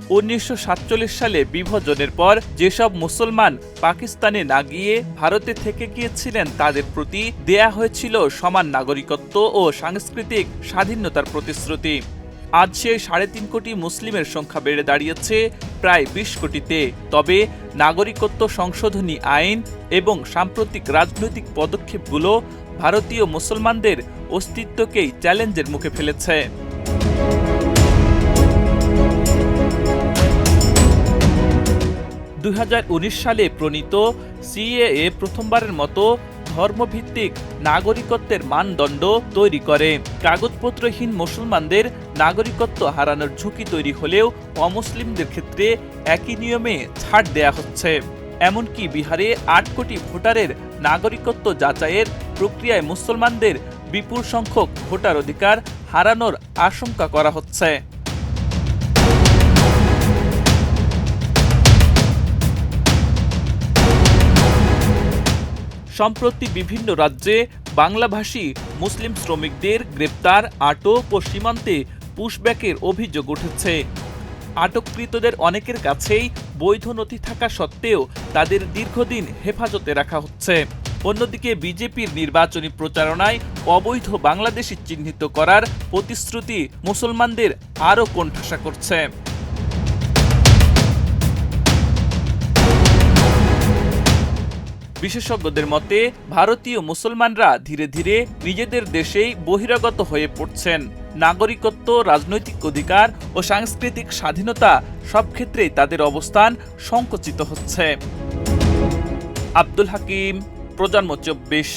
1947 সালে বিভাজনের পর যেসব মুসলমান পাকিস্তানে না গিয়ে ভারতে থেকে গিয়েছিলেন তাদের প্রতি দেয়া হয়েছিল সমান নাগরিকত্ব ও সাংস্কৃতিক স্বাধীনতার প্রতিশ্রুতি। আজ সেই 3.5 কোটি মুসলিমের সংখ্যা বেড়ে দাঁড়িয়েছে প্রায় 20 কোটিতে। তবে নাগরিকত্ব সংশোধনী আইন এবং সাম্প্রতিক রাজনৈতিক পদক্ষেপগুলো ভারতীয় মুসলমানদের অস্তিত্বকেই চ্যালেঞ্জের মুখে ফেলেছে। 2019 সালে প্রণীত সিএএ প্রথমবারের মতো ধর্মভিত্তিক নাগরিকত্বের মানদণ্ড তৈরি করে। কাগজপত্রহীন মুসলমানদের নাগরিকত্ব হারানোর ঝুঁকি তৈরি হলেও অমুসলিমদের ক্ষেত্রে একই নিয়মে ছাড় দেয়া হচ্ছে। এমনকি বিহারে 8 কোটি ভোটারের নাগরিকত্ব যাচাইয়ের প্রক্রিয়ায় মুসলমানদের বিপুল সংখ্যক ভোটার অধিকার হারানোর আশঙ্কা করা হচ্ছে। সম্প্রতি বিভিন্ন রাজ্যে বাংলাভাষী মুসলিম শ্রমিকদের গ্রেপ্তার, আটক ও সীমান্তে পুশব্যাকের অভিযোগ উঠেছে। আটককৃতদের অনেকের কাছেই বৈধ নথি থাকা সত্ত্বেও তাদের দীর্ঘদিন হেফাজতে রাখা হচ্ছে। অন্যদিকে বিজেপির নির্বাচনী প্রচারণায় অবৈধ বাংলাদেশি চিহ্নিত করার প্রতিশ্রুতি মুসলমানদের আরও কোণঠাসা করছে। বিশেষজ্ঞদের মতে ভারতীয় মুসলমানরা ধীরে ধীরে নিজেদের দেশেই বহিরাগত হয়ে পড়ছেন। নাগরিকত্ব, রাজনৈতিক অধিকার ও সাংস্কৃতিক স্বাধীনতা সব ক্ষেত্রেই তাদের অবস্থান সংকুচিত হচ্ছে। আব্দুল হাকিম, প্রজন্ম 24।